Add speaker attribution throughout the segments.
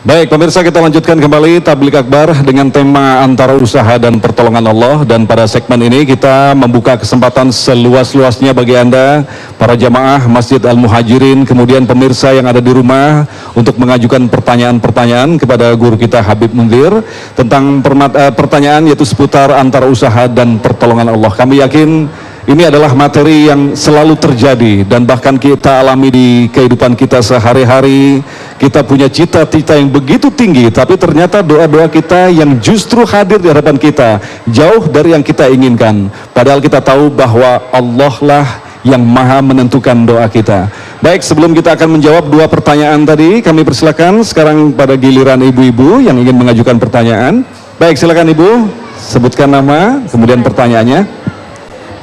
Speaker 1: Baik pemirsa, kita lanjutkan kembali Tablik Akbar dengan tema antara usaha dan pertolongan Allah. Dan pada segmen ini kita membuka kesempatan seluas-luasnya bagi Anda para jamaah Masjid Al-Muhajirin, kemudian pemirsa yang ada di rumah, untuk mengajukan pertanyaan-pertanyaan kepada guru kita Habib Munzir tentang pertanyaan yaitu seputar antara usaha dan pertolongan Allah. Kami yakin ini adalah materi yang selalu terjadi dan bahkan kita alami di kehidupan kita sehari-hari. Kita punya cita-cita yang begitu tinggi, tapi ternyata doa-doa kita yang justru hadir di hadapan kita jauh dari yang kita inginkan. Padahal kita tahu bahwa Allah lah yang maha menentukan doa kita. Baik, sebelum kita akan menjawab dua pertanyaan tadi, kami persilakan sekarang pada giliran ibu-ibu yang ingin mengajukan pertanyaan. Baik, silakan Ibu, sebutkan nama, kemudian pertanyaannya.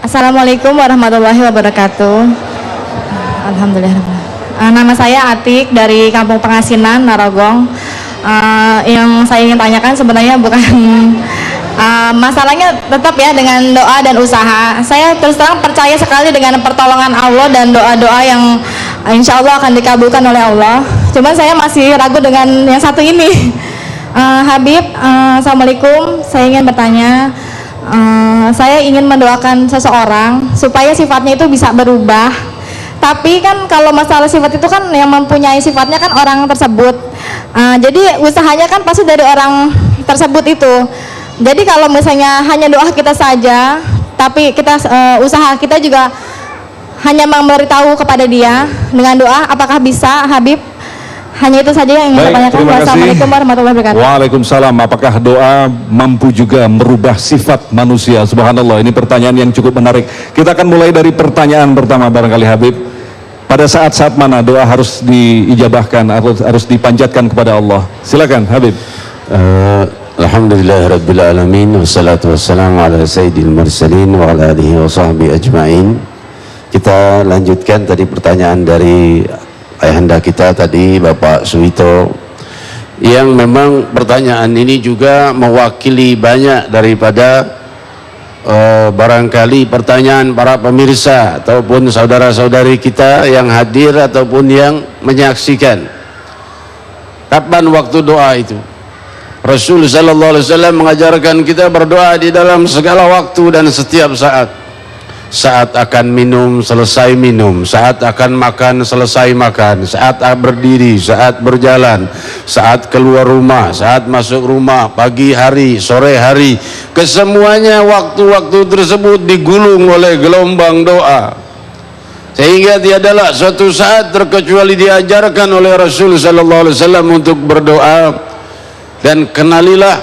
Speaker 2: Assalamualaikum warahmatullahi wabarakatuh. Alhamdulillah. Nama saya Atik dari Kampung Pengasinan, Narogong. Yang saya ingin tanyakan sebenarnya bukan masalahnya tetap ya dengan doa dan usaha. Saya terus terang percaya sekali dengan pertolongan Allah dan doa-doa yang insya Allah akan dikabulkan oleh Allah. Cuman saya masih ragu dengan yang satu ini. Habib, Assalamualaikum. Saya ingin bertanya. Saya ingin mendoakan seseorang supaya sifatnya itu bisa berubah. Tapi kan kalau masalah sifat itu kan yang mempunyai sifatnya kan orang tersebut. Jadi usahanya kan pasti dari orang tersebut itu. Jadi kalau misalnya hanya doa kita saja, tapi kita usaha kita juga hanya memberitahu kepada dia dengan doa, apakah bisa, Habib? Hanya itu saja yang ingin saya tanyakan. Wassalamualaikum warahmatullahi wabarakatuh.
Speaker 1: Waalaikumsalam. Apakah doa mampu juga merubah sifat manusia? Subhanallah, ini pertanyaan yang cukup menarik. Kita akan mulai dari pertanyaan pertama barangkali Habib. Pada saat-saat mana doa harus diijabahkan, harus dipanjatkan kepada Allah? Silakan Habib.
Speaker 3: Alhamdulillah Rabbil Alamin, wassalatu wassalamu ala sayyidil mursalin wa ala alihi wa sahbihi ajma'in. Kita lanjutkan tadi pertanyaan dari ayahanda kita tadi, Bapak Suwito, yang memang pertanyaan ini juga mewakili banyak daripada barangkali pertanyaan para pemirsa ataupun saudara-saudari kita yang hadir ataupun yang menyaksikan. Kapan waktu doa itu? Rasul sallallahu alaihi wasallam mengajarkan kita berdoa di dalam segala waktu dan setiap saat. Saat akan minum, selesai minum. Saat akan makan, selesai makan. Saat berdiri, saat berjalan, saat keluar rumah, saat masuk rumah, pagi hari, sore hari. Kesemuanya waktu-waktu tersebut digulung oleh gelombang doa. Sehingga tiadalah suatu saat terkecuali diajarkan oleh Rasul sallallahu alaihi wasallam untuk berdoa. Dan kenalilah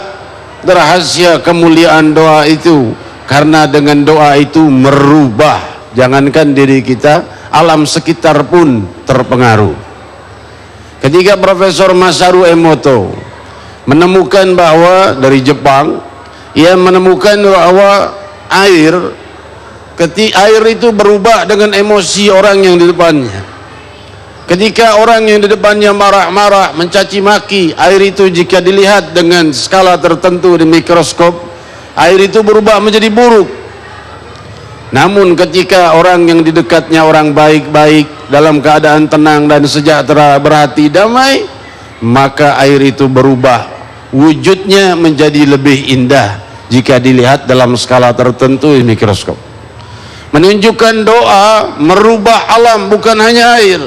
Speaker 3: rahasia kemuliaan doa itu. Karena dengan doa itu merubah, jangankan diri kita, alam sekitar pun terpengaruh. Ketika Profesor Masaru Emoto menemukan bahwa dari Jepang, ia menemukan bahwa air itu berubah dengan emosi orang yang di depannya. Ketika orang yang di depannya marah-marah, mencaci maki, air itu jika dilihat dengan skala tertentu di mikroskop, air itu berubah menjadi buruk. Namun ketika orang yang di dekatnya orang baik-baik, dalam keadaan tenang dan sejahtera, berhati damai, maka air itu berubah, wujudnya menjadi lebih indah jika dilihat dalam skala tertentu di mikroskop. Menunjukkan doa merubah alam, bukan hanya air.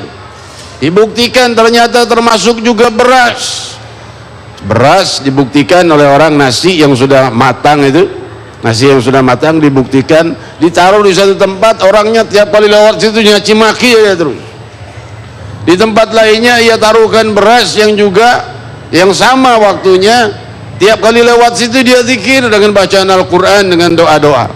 Speaker 3: Dibuktikan ternyata termasuk juga beras. Beras dibuktikan oleh orang, nasi yang sudah matang itu, nasi yang sudah matang dibuktikan ditaruh di satu tempat, orangnya tiap kali lewat situ nyaci maki aja terus. Di tempat lainnya ia taruhkan beras yang juga yang sama waktunya, tiap kali lewat situ dia zikir dengan bacaan Al-Quran, dengan doa-doa.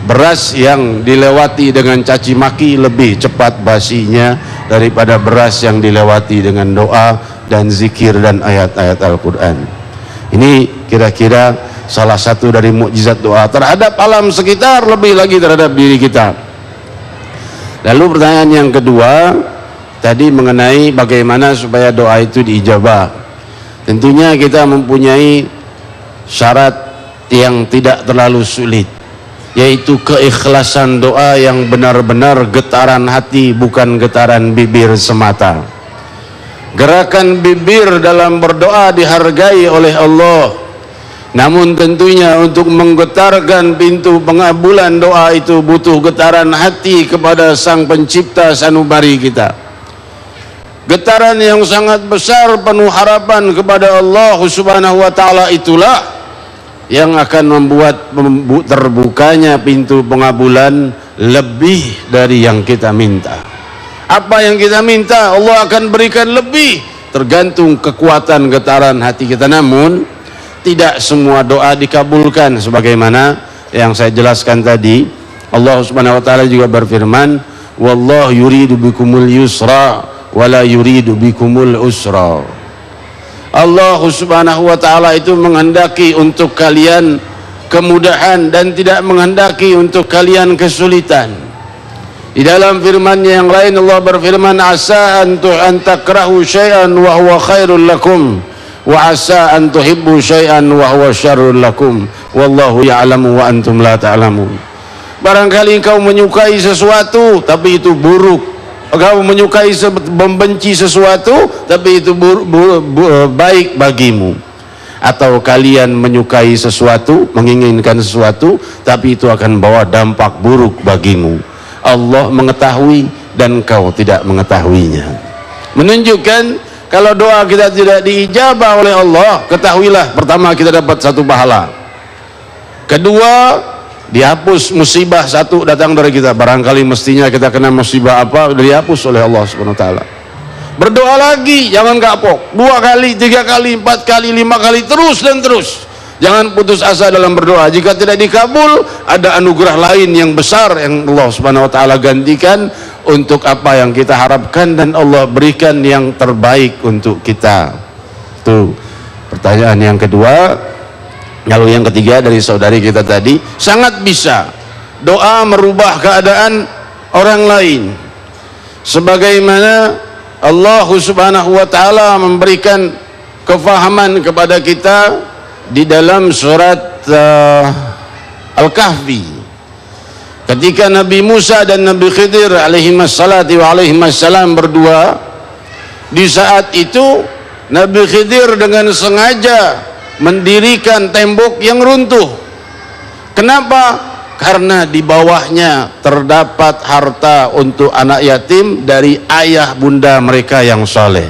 Speaker 3: Beras yang dilewati dengan caci maki lebih cepat basinya daripada beras yang dilewati dengan doa dan zikir dan ayat-ayat Al-Quran. Ini kira-kira salah satu dari mukjizat doa terhadap alam sekitar, lebih lagi terhadap diri kita. Lalu pertanyaan yang kedua tadi mengenai bagaimana supaya doa itu diijabah. Tentunya kita mempunyai syarat yang tidak terlalu sulit, yaitu keikhlasan doa yang benar-benar getaran hati, bukan getaran bibir semata. Gerakan bibir dalam berdoa dihargai oleh Allah. Namun tentunya untuk menggetarkan pintu pengabulan doa itu butuh getaran hati kepada Sang Pencipta sanubari kita. Getaran yang sangat besar penuh harapan kepada Allah Subhanahu wa taala itulah yang akan membuat terbukanya pintu pengabulan lebih dari yang kita minta. Apa yang kita minta Allah akan berikan lebih, tergantung kekuatan getaran hati kita. Namun tidak semua doa dikabulkan sebagaimana yang saya jelaskan tadi. Allah Subhanahu wa taala juga berfirman, wallahu yuridu bikumul yusra wala yuridu bikumul usra. Allah Subhanahu wa taala itu menghendaki untuk kalian kemudahan dan tidak menghendaki untuk kalian kesulitan. Di dalam firman-Nya yang lain Allah berfirman, asa an takrahu syai'an wa huwa khairul lakum wa asa an tuhibbu syai'an wa huwa syarrul lakum wallahu ya'lamu wa antum la ta'lamun. Barangkali engkau menyukai sesuatu tapi itu buruk, engkau menyukai membenci sesuatu tapi itu baik bagimu, atau kalian menyukai sesuatu, menginginkan sesuatu tapi itu akan bawa dampak buruk bagimu. Allah mengetahui dan kau tidak mengetahuinya. Menunjukkan kalau doa kita tidak diijabah oleh Allah, ketahuilah pertama kita dapat satu pahala, kedua dihapus musibah satu datang dari kita. Barangkali mestinya kita kena musibah apa, dihapus oleh Allah Subhanahu wa taala. Berdoa lagi, jangan kapok, 2 kali, 3 kali, 4 kali, 5 kali, terus dan terus. Jangan putus asa dalam berdoa. Jika tidak dikabul, ada anugerah lain yang besar yang Allah Subhanahu wa taala gantikan untuk apa yang kita harapkan, dan Allah berikan yang terbaik untuk kita. Itu pertanyaan yang kedua. Lalu yang ketiga dari saudari kita tadi, sangat bisa doa merubah keadaan orang lain. Sebagaimana Allah Subhanahu wa taala memberikan kefahaman kepada kita di dalam surat Al-Kahfi, ketika Nabi Musa dan Nabi Khidir alaihissalam berdua, di saat itu Nabi Khidir dengan sengaja mendirikan tembok yang runtuh. Kenapa? Karena di bawahnya terdapat harta untuk anak yatim dari ayah bunda mereka yang soleh.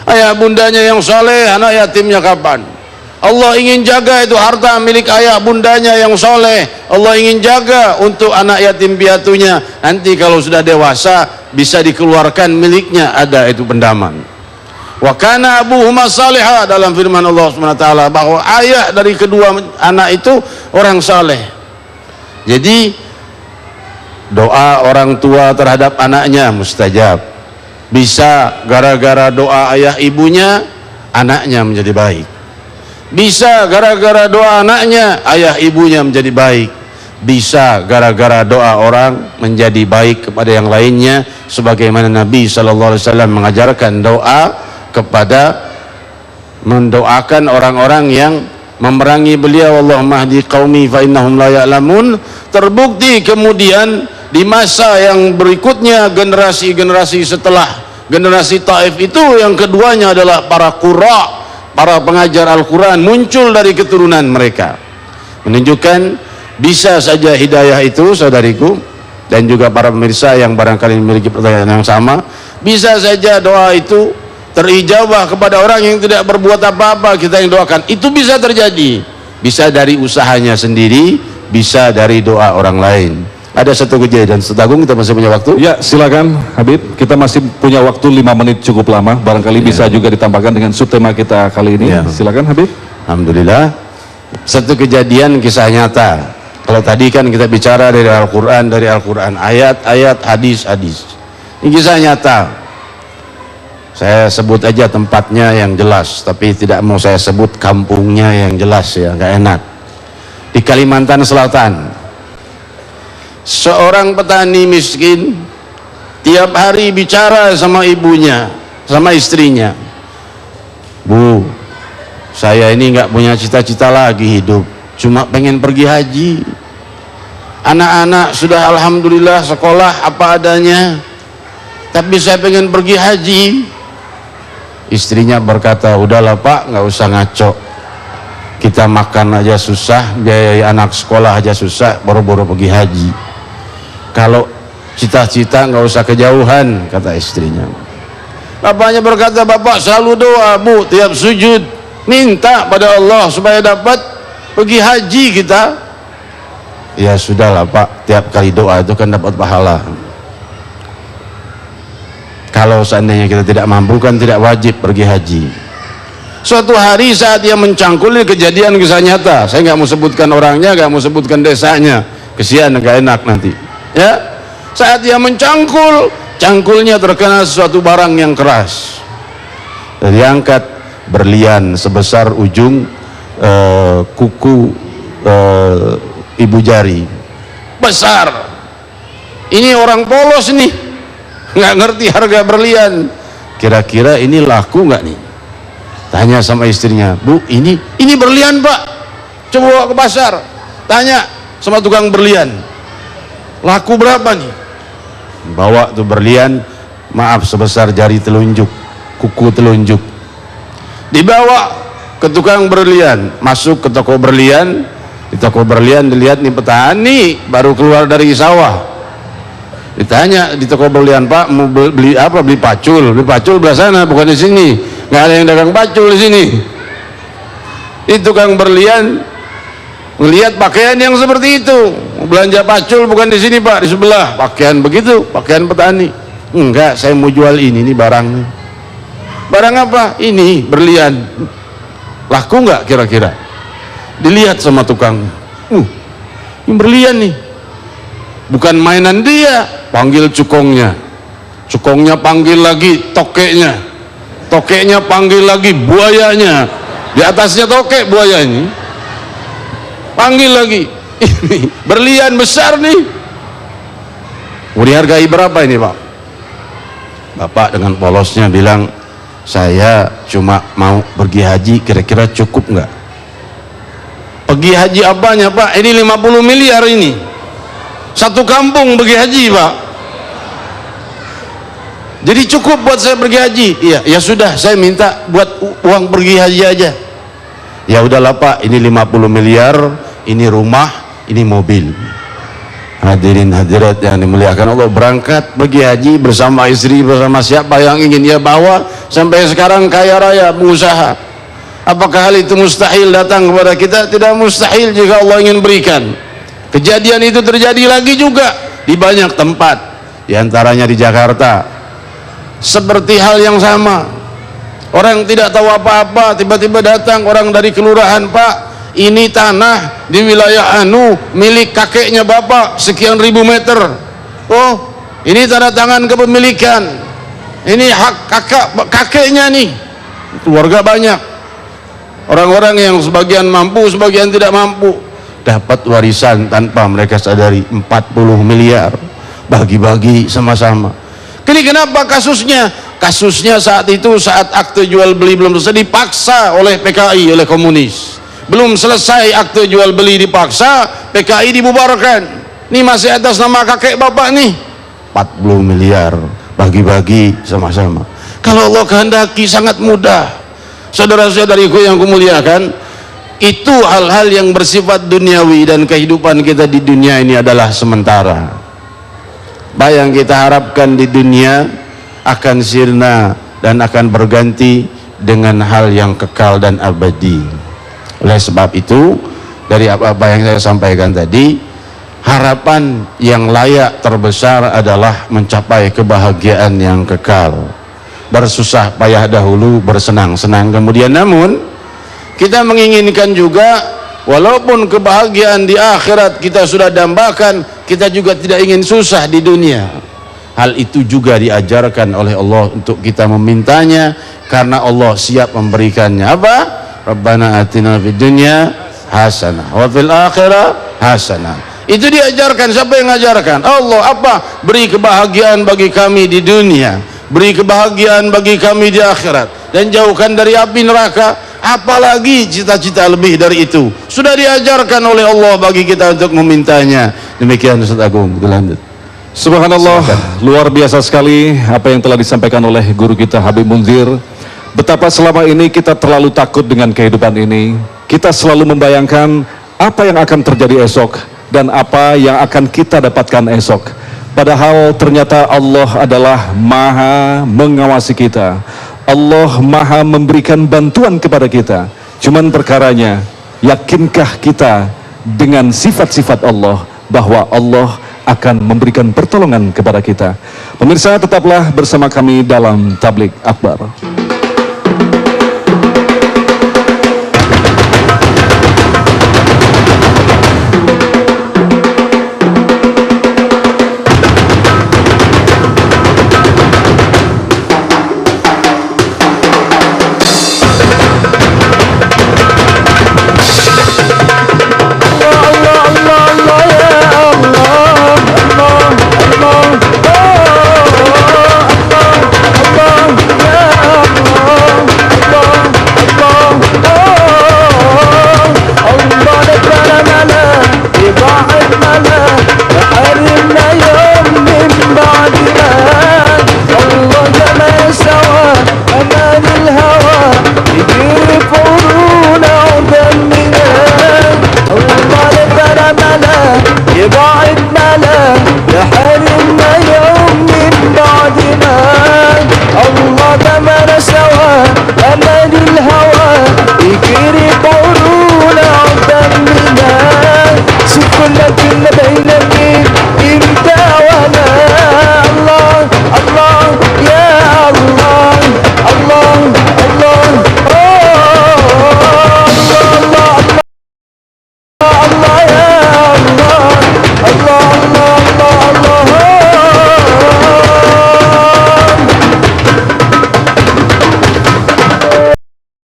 Speaker 3: Ayah bundanya yang soleh, anak yatimnya kapan? Allah ingin jaga itu harta milik ayah bundanya yang soleh. Allah ingin jaga untuk anak yatim piatunya. Nanti kalau sudah dewasa bisa dikeluarkan miliknya, ada itu pendaman. Wa kana abuhuma salihah, dalam firman Allah SWT bahwa ayah dari kedua anak itu orang saleh. Jadi doa orang tua terhadap anaknya mustajab. Bisa gara-gara doa ayah ibunya anaknya menjadi baik. Bisa gara-gara doa anaknya ayah ibunya menjadi baik. Bisa gara-gara doa orang menjadi baik kepada yang lainnya, sebagaimana Nabi SAW mengajarkan doa kepada mendoakan orang-orang yang memerangi beliau, Allahumma hdi qaumi fa innahum la ya'lamun. Terbukti kemudian di masa yang berikutnya, generasi-generasi setelah generasi Taif itu, yang keduanya adalah para qurra, para pengajar Al-Quran, muncul dari keturunan mereka. Menunjukkan bisa saja hidayah itu, saudariku dan juga para pemirsa yang barangkali memiliki pertanyaan yang sama, bisa saja doa itu terijabah kepada orang yang tidak berbuat apa-apa, kita yang doakan. Itu bisa terjadi, bisa dari usahanya sendiri, bisa dari doa orang lain. Ada satu kejadian, Agung, kita masih punya waktu?
Speaker 1: Ya, silakan Habib. Kita masih punya waktu 5 menit cukup lama. Barangkali bisa juga ditambahkan dengan subtema kita kali ini. Silakan Habib.
Speaker 3: Alhamdulillah. Satu kejadian kisah nyata. Kalau tadi kan kita bicara dari Al-Quran, ayat-ayat, hadis-hadis. Ini kisah nyata. Saya sebut aja tempatnya yang jelas, tapi tidak mau saya sebut kampungnya yang jelas ya, nggak enak. Di Kalimantan Selatan. Seorang petani miskin tiap hari bicara sama ibunya, sama istrinya, Bu, saya ini nggak punya cita-cita lagi hidup, cuma pengen pergi haji. Anak-anak sudah alhamdulillah sekolah apa adanya, tapi saya pengen pergi haji. Istrinya berkata, udahlah Pak, nggak usah ngaco, kita makan aja susah, biayai anak sekolah aja susah, boro-boro pergi haji. Kalau cita-cita nggak usah kejauhan, kata istrinya. Bapaknya berkata, Bapak selalu doa Bu, tiap sujud minta pada Allah supaya dapat pergi haji kita. Ya sudahlah Pak, tiap kali doa itu kan dapat pahala. Kalau seandainya kita tidak mampu kan tidak wajib pergi haji. Suatu hari saat dia mencangkul, kejadian kisah nyata, saya nggak mau sebutkan orangnya, nggak mau sebutkan desanya, kesian nggak enak nanti ya. Saat dia mencangkul, cangkulnya terkena sesuatu barang yang keras, dan diangkat berlian sebesar ujung kuku ibu jari, besar. Ini orang polos nih, nggak ngerti harga berlian, kira-kira ini laku nggak nih? Tanya sama istrinya, Bu, ini berlian Pak, coba bawa ke pasar. Tanya sama tukang berlian, laku berapa nih? Bawa tuh berlian, maaf sebesar jari telunjuk, kuku telunjuk. Dibawa ke tukang berlian, masuk ke toko berlian. Di toko berlian dilihat nih petani baru keluar dari sawah. Ditanya di toko berlian, Pak mau beli apa? Beli pacul. Beli pacul belah sana, bukan di sini. Nggak ada yang dagang pacul di sini. Di tukang berlian melihat pakaian yang seperti itu. Belanja pacul bukan di sini Pak, di sebelah. Pakaian begitu, pakaian petani. Enggak, saya mau jual ini barang. Barang apa? Ini berlian. Laku nggak kira-kira? Dilihat sama tukang. Ini berlian nih. Bukan mainan dia. Panggil cukongnya. Cukongnya panggil lagi tokeknya. Tokeknya panggil lagi buayanya. Di atasnya tokek buaya ini. Panggil lagi. Ini berlian besar nih. Mau dihargai berapa ini Pak? Bapak dengan polosnya bilang, saya cuma mau pergi haji, kira-kira cukup nggak? Pergi haji apanya Pak? Ini 50 miliar ini. Satu kampung pergi haji Pak. Jadi cukup buat saya pergi haji. Iya, ya sudah, saya minta buat uang pergi haji aja. Ya udahlah Pak, ini 50 miliar, ini rumah, ini mobil. Hadirin hadirat yang dimuliakan Allah, berangkat pergi haji bersama istri, bersama siapa yang ingin ia bawa, sampai sekarang kaya raya, pengusaha. Apakah hal itu mustahil datang kepada kita? Tidak mustahil jika Allah ingin berikan. Kejadian itu terjadi lagi juga di banyak tempat, di antaranya di Jakarta. Seperti hal yang sama, orang tidak tahu apa-apa, tiba-tiba datang orang dari kelurahan, Pak, ini tanah di wilayah milik kakeknya Bapak sekian ribu meter. Oh, ini tanda tangan kepemilikan, ini hak kakeknya nih. Keluarga banyak, orang-orang yang sebagian mampu, sebagian tidak mampu, dapat warisan tanpa mereka sadari 40 miliar, bagi-bagi sama-sama. Ini kenapa kasusnya? Kasusnya saat itu, saat akte jual beli belum selesai, dipaksa oleh PKI, oleh komunis. Belum selesai akte jual beli dipaksa, PKI dibubarkan. Ini masih atas nama kakek Bapak nih, 40 miliar, bagi-bagi sama-sama. Kalau Allah kehendaki sangat mudah. Saudara-saudariku yang kumuliakan, itu hal-hal yang bersifat duniawi, dan kehidupan kita di dunia ini adalah sementara. Apa yang kita harapkan di dunia akan sirna dan akan berganti dengan hal yang kekal dan abadi. Oleh sebab itu, dari apa-apa yang saya sampaikan tadi, harapan yang layak terbesar adalah mencapai kebahagiaan yang kekal. Bersusah payah dahulu, bersenang-senang kemudian. Namun kita menginginkan juga, walaupun kebahagiaan di akhirat kita sudah dambakan, kita juga tidak ingin susah di dunia. Hal itu juga diajarkan oleh Allah untuk kita memintanya, karena Allah siap memberikannya. Apa? Rabbana atina fid dunya hasanah wa fil akhirah hasanah. Itu diajarkan. Siapa yang mengajarkan? Allah. Apa? Beri kebahagiaan bagi kami di dunia, beri kebahagiaan bagi kami di akhirat, dan jauhkan dari api neraka. Apalagi cita-cita lebih dari itu sudah diajarkan oleh Allah bagi kita untuk memintanya. Demikian Ustaz Agung, lanjut.
Speaker 1: Subhanallah, luar biasa sekali apa yang telah disampaikan oleh guru kita Habib Munzir. Betapa selama ini kita terlalu takut dengan kehidupan ini. Kita selalu membayangkan apa yang akan terjadi esok dan apa yang akan kita dapatkan esok. Padahal ternyata Allah adalah Maha mengawasi kita. Allah Maha memberikan bantuan kepada kita. Cuman perkaranya, yakinkah kita dengan sifat-sifat Allah bahwa Allah akan memberikan pertolongan kepada kita? Pemirsa, tetaplah bersama kami dalam Tablik Akbar.
Speaker 4: لكن بين مين انت وانا